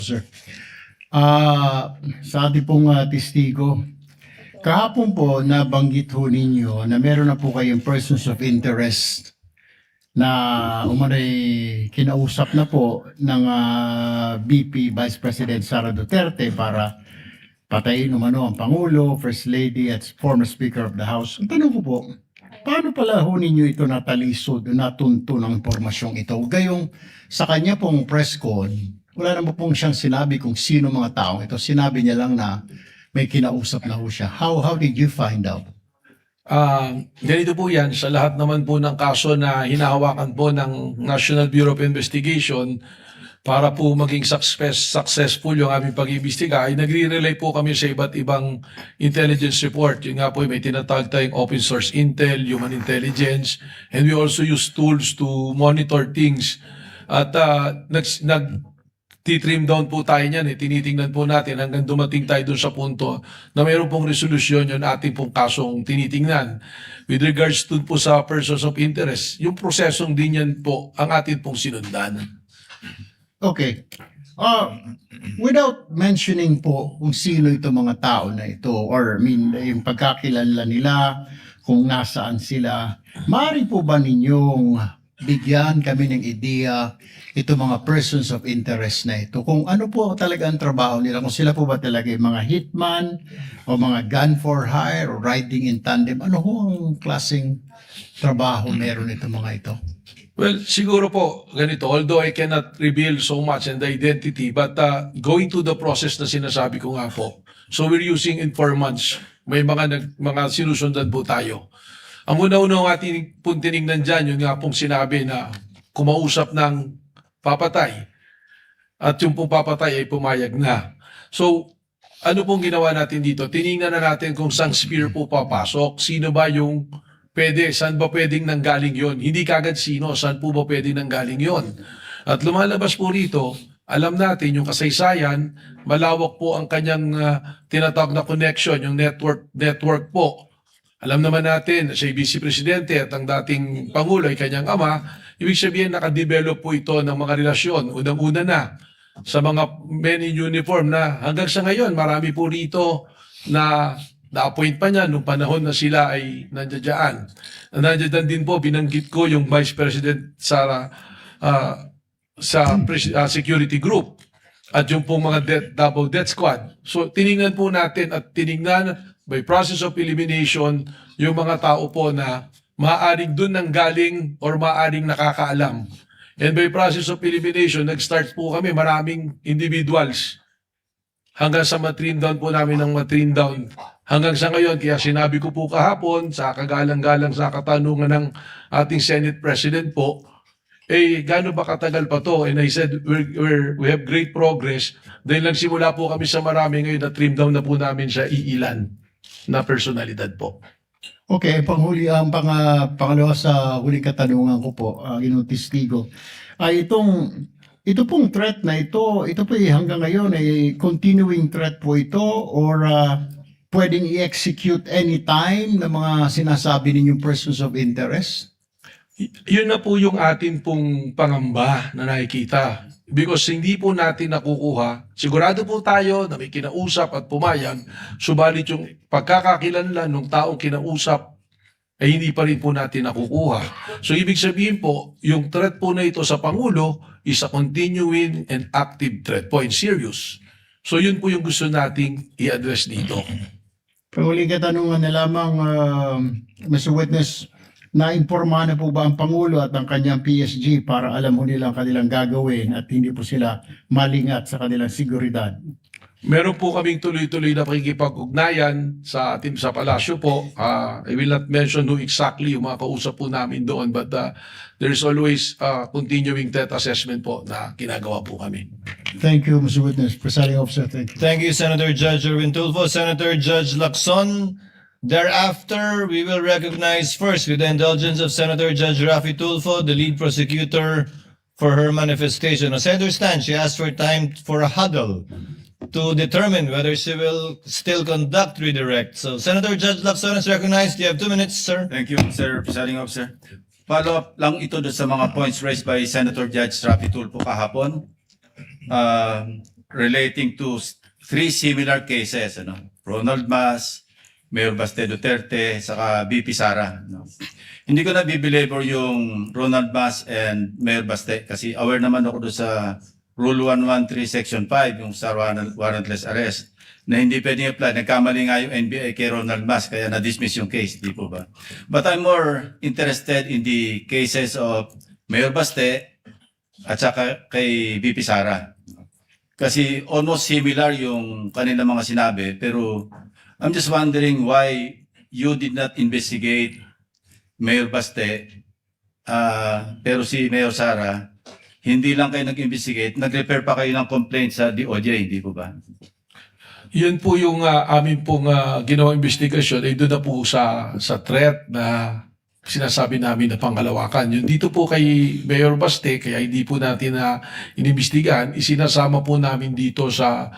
Sir. Sa ating pong testigo, kahapon po nabanggit ho ninyo na meron na po kayong persons of interest na umanay kinausap na po ng VP Vice President Sara Duterte para patayin umano ang Pangulo, First Lady at former Speaker of the House. Ang tanong ko po, paano pala ho ninyo ito natalisod, natunto ng impormasyong ito? Gayong sa kanya pong press con, wala naman pong siyang sinabi kung sino mga taong ito. Sinabi niya lang na may kinausap na ho siya. How did you find out? Ganito po yan, sa lahat naman po ng kaso na hinahawakan po ng National Bureau of Investigation para po maging successful yung aming pag-iimbestiga, ay nagre-rely po kami sa iba't ibang intelligence report. Yung nga po, may tinatawag tayong open source intel, human intelligence, and we also use tools to monitor things. At titrim down po tayo niyan, tinitingnan po natin hanggang dumating tayo dun sa punto na mayroon pong resolusyon yung ating pong kasong tinitingnan. With regards to po sa persons of interest, yung prosesong din yan po ang ating pong sinundan. Okay. Without mentioning po kung sino itong mga tao na ito or yung pagkakilala nila, kung nasaan sila, maaari po ba ninyong bigyan kami ng ideya ito mga persons of interest na ito, kung ano po talaga ang trabaho nila, kung sila po ba talaga yung mga hitman o mga gun for hire o riding in tandem, ano ho ang klaseng trabaho meron ito mga ito? Well, siguro po ganito, although I cannot reveal so much in the identity, but going to the process na sinasabi ko nga po, so we're using informants, may mga sinusundan po tayo. Ang una-una ating pong tinignan dyan, yun nga pong sinabi na kumausap ng papatay. At yung pong papatay ay pumayag na. So, ano pong ginawa natin dito? Tinignan na natin kung saan spear po papasok. Sino ba yung pwede? Saan ba pwedeng nanggaling yon? Hindi kagad sino. Saan po ba pwedeng nanggaling yon? At lumalabas po rito, alam natin yung kasaysayan, malawak po ang kanyang tinatawag na connection, yung network po. Alam naman natin, siya Vice Presidente at ang dating Pangulo ay kanyang ama. Ibig sabihin, nakadevelop po ito ng mga relasyon. Unang-una na sa mga men in uniform na hanggang sa ngayon, marami po rito na na-appoint pa niya nung panahon na sila ay nandiyan. Nandiyan din po, binanggit ko yung Vice President sa security group at yung pong mga double death squad. So, tinignan po natin at tinignan by process of elimination yung mga tao po na maaaring dun nang galing or maaaring nakakaalam. And by process of elimination, nag-start po kami maraming individuals hanggang sa matrim down po namin ng matrim down. Hanggang sa ngayon, kaya sinabi ko po kahapon sa kagalang-galang sa katanungan ng ating Senate President po, gaano ba katagal pa to? And I said, we have great progress. Dahil lang simula po kami sa marami ngayon na trim down na po namin sa iilan na personalidad po. Okay, panghuli ang pangalawa sa huling katanungan ko po, Ginoong Testigo, ay ito pong threat na ito po hanggang ngayon ay continuing threat po ito or pwedeng i-execute anytime ng mga sinasabi ninyong persons of interest? Yun na po yung atin pong pangamba na nakikita. Because hindi po natin nakukuha, sigurado po tayo na may kinausap at pumayag, subalit yung pagkakakilanlan ng taong kinausap ay hindi pa rin po natin nakukuha. So ibig sabihin po, yung threat po na ito sa Pangulo is a continuing and active threat po and serious. So yun po yung gusto nating i-address dito. Panghuli katanungan na lamang, Mr. Witness, na-imporma na po ba ang Pangulo at ang kanyang PSG para alam mo nila ang kanilang gagawin at hindi po sila malingat sa kanilang seguridad? Meron po kaming tuloy-tuloy na pakikipag-ugnayan sa ating sa palasyo po. I will not mention who exactly yung mga kausap po namin doon, but there's always continuing threat assessment po na ginagawa po kami. Thank you, Mr. Witness. Presiding Officer, thank you. Thank you, Senator Judge Erwin Tulfo. Senator Judge Lacson. Thereafter, we will recognize first, with the indulgence of Senator Judge Rafi Tulfo, the lead prosecutor for her manifestation. As I understand, she asked for time for a huddle to determine whether she will still conduct redirect. So, Senator Judge Lacson is recognized. You have 2 minutes, sir. Thank you, Sir Presiding Officer. Follow-up lang ito doon sa mga points raised by Senator Judge Rafi Tulfo kahapon. relating to three similar cases, ano? Ronald Mas, Mayor Baste Duterte, saka VP Sara. No? Hindi ko na bibelabor yung Ronald Mas and Mayor Baste kasi aware naman ako doon sa Rule 113 Section 5, yung sa warrantless arrest, na hindi pwedeng apply. Nagkamali nga yung NBI kay Ronald Mas, kaya na-dismiss yung case, di po ba? But I'm more interested in the cases of Mayor Baste at saka kay VP Sara. Kasi almost similar yung kanila mga sinabi, pero I'm just wondering why you did not investigate Mayor Baste, pero si Mayor Sara, hindi lang kayo nag-investigate, nag-repair pa kayo ng complaint sa DOJ, hindi po ba? Yun po yung amin pong ginawang investigasyon ay doon na po sa threat na sinasabi namin na pangalawakan. Yung dito po kay Mayor Baste, kaya hindi po natin na inimbestigahan, isinasama po namin dito sa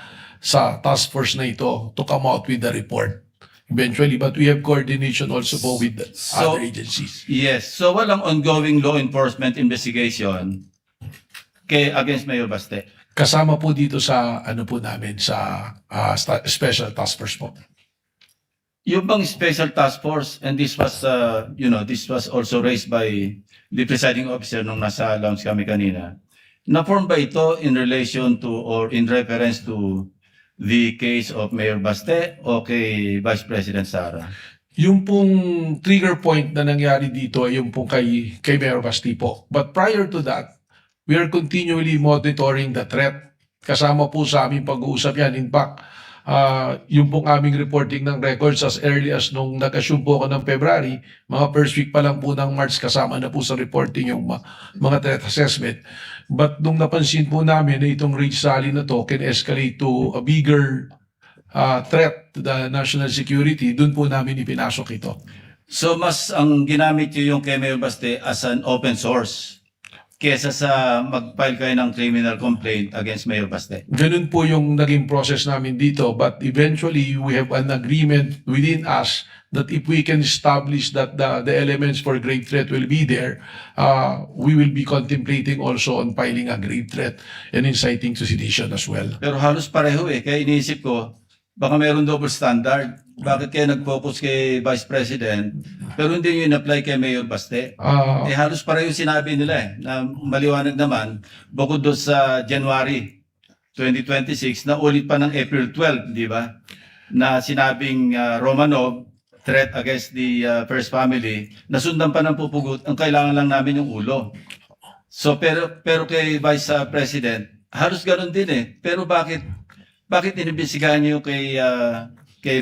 task force na ito to come out with the report eventually. But we have coordination also po with the So- other agencies. Yes, so walang ongoing law enforcement investigation against Mayor Baste. Kasama po dito sa ano po namin sa special task force po. Yung bang special task force, and this was, this was also raised by the presiding officer nung nasa lounge kami kanina, na-form ba ito in relation to or in reference to the case of Mayor Baste o kay Vice President Sara? Yung pong trigger point na nangyari dito ay yung pong kay Mayor Basti po. But prior to that, we are continually monitoring the threat. Kasama po sa aming pag-uusap yan. In fact, yung pong aming reporting ng records as early as nung nag-assume po ako ng February, mga first week pa lang po ng March, kasama na po sa reporting yung mga threat assessment. But nung napansin po namin na itong rage rally na to can escalate to a bigger threat to the national security, dun po namin ipinasok ito. So mas ang ginamit nyo yung kay Mayor Baste as an open source kesa sa mag-file kayo ng criminal complaint against Mayor Baste. Ganun po yung naging process namin dito. But eventually, we have an agreement within us that if we can establish that the elements for grave threat will be there, we will be contemplating also on filing a grave threat and inciting to sedition as well. Pero halos pareho eh. Kaya iniisip ko, baka meron double standard. Bakit kayo nag-focus kay Vice President pero hindi nyo in-apply kay Mayor Baste? Eh halos pareho yung sinabi nila eh, na maliwanag naman, bukod doon sa January 2026, na ulit pa ng April 12, di ba? Na sinabing Romanov, threat against the first family, nasundan pa ng pupugot, ang kailangan lang namin yung ulo. So pero kay Vice President, halos ganun din eh. Pero bakit inimbestigahan niyo kay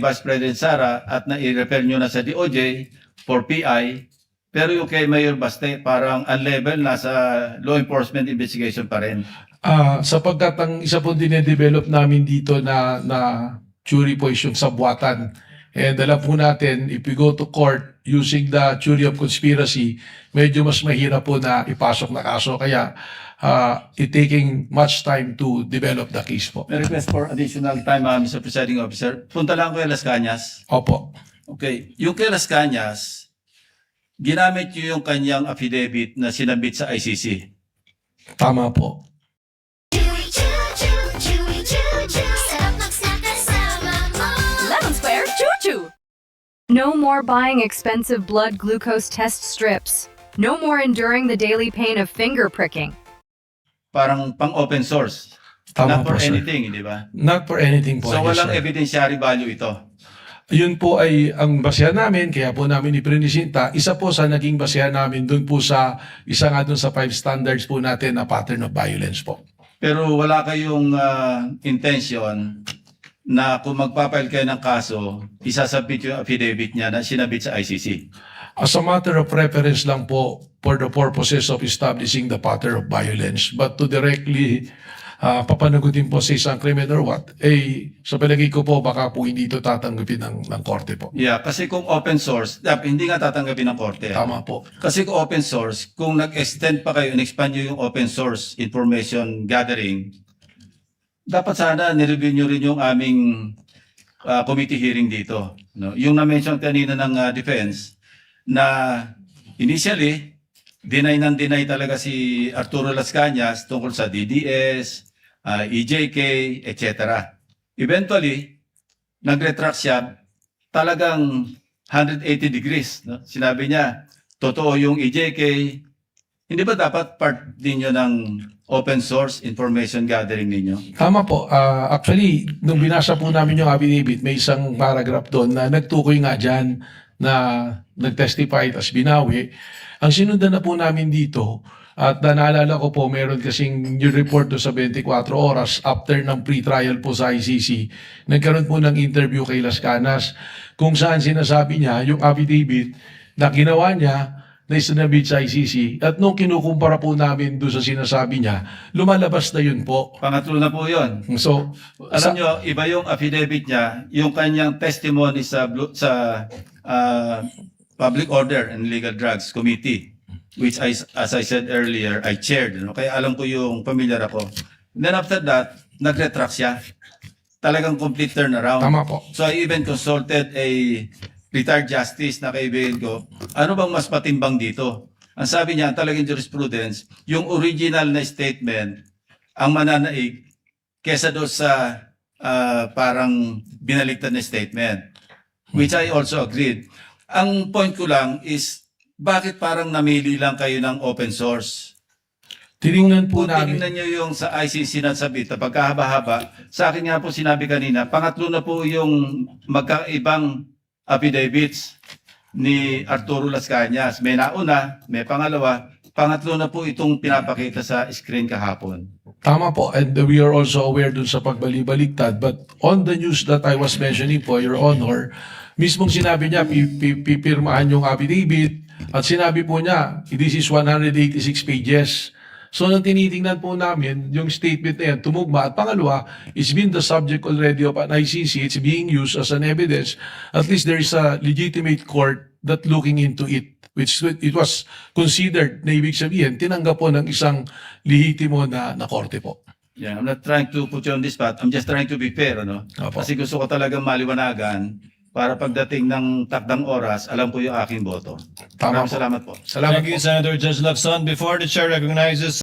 Vice President Sara at na-refer nyo na sa DOJ for PI, pero yung kay Mayor Baste parang unlevel, nasa law enforcement investigation pa rin. Sapagkat ang isa po dinedevelop namin dito na theory po is yung sabwatan. And alam po natin, if we go to court using the theory of conspiracy, medyo mas mahirap po na ipasok na kaso. Kaya it taking much time to develop the case po. May request for additional time, Mr. Presiding Officer. Punta lang ko kay Las Cañas. Opo. Okay, yung kay Las Cañas, ginamit nyo yung kanyang affidavit na sinabit sa ICC. Tama po. Lemon Square Choo-Choo! No more buying expensive blood glucose test strips. No more enduring the daily pain of finger pricking. Parang pang-open source. Tama Not po, for sir. anything, di ba? Not for anything po. So yes, walang sir. evidentiary value ito. Yun po ay ang basehan namin, kaya po namin iprinisinta. Isa po sa naging basehan namin dun po sa, isa nga dun sa 5 standards po natin na pattern of violence po. Pero wala kayong intention na kung magpapile kayo ng kaso, isasubmit yung affidavit niya na sinabit sa ICC. As a matter of preference lang po for the purposes of establishing the pattern of violence. But to directly papanagutin po sa isang criminal or what, sa palagay ko po baka po hindi ito tatanggapin ng korte po. Yeah, kasi kung open source, hindi nga tatanggapin ng korte. Tama po. Kasi kung open source, kung nag-extend pa kayo, in-expand nyo yung open source information gathering, dapat sana nireview nyo rin yung aming committee hearing dito. No? Yung na-mention kanina ng defense, na initially, deny talaga si Arturo Las Cañas tungkol sa DDS, EJK, etc. Eventually, nag-retract siya talagang 180 degrees. No? Sinabi niya, totoo yung EJK, hindi ba dapat part ninyo ng open source information gathering ninyo? Tama po. Actually, nung binasa po namin yung affidavit, may isang paragraph doon na nagtukoy nga dyan na nag-testify tas binawi. Ang sinundan na po namin dito, at naalala ko po, meron kasing new report do sa 24 oras after ng pre-trial po sa ICC, nagkaroon po ng interview kay Las Canas kung saan sinasabi niya yung affidavit na ginawa niya na isinabit sa ICC at nung kinukumpara po namin doon sa sinasabi niya, lumalabas na yun po. Pangatlo na po yun. So, Alam nyo, iba yung affidavit niya, yung kanyang testimony sa Public Order and Legal Drugs Committee, which as I said earlier, I chaired. No? Kaya alam ko yung familiar ako. And then after that, nag-retract siya. Talagang complete turnaround. tama po. So I even consulted a retired justice na kaibigan ko, ano bang mas matimbang dito? Ang sabi niya, talagang jurisprudence, yung original na statement, ang mananaig, kesa doon sa parang binaliktad na statement. Which I also agreed. Ang point ko lang is, bakit parang namili lang kayo ng open source? Tiningnan po Kung namin. tinignan nyo yung sa ICC na sabit, pagkahaba-haba, sa akin nga po sinabi kanina, pangatlo na po yung magkaibang affidavits ni Arturo Las Cañas. May nauna, may pangalawa, pangatlo na po itong pinapakita sa screen kahapon. Tama po. And we are also aware dun sa pagbalibaligtad. But on the news that I was mentioning po, Your Honor, mismong sinabi niya, pipirmahan yung affidavit at sinabi po niya, this is 186 pages. So, nang tinitingnan po namin, yung statement na yan, tumugma. At pangalawa, it's been the subject already of an ICC. It's being used as an evidence. At least there is a legitimate court that looking into it, which it was considered na ibig sabihin, tinanggap po ng isang lehitimo na korte po. Yeah, I'm not trying to put you on this spot. I'm just trying to be fair, ano? Opo. Kasi gusto ko talagang maliwanagan para pagdating ng takdang oras, alam ko yung aking boto. Tama Maraming po. salamat po. Salamat Thank po. you, Senator Judge Lacson. Before the chair recognizes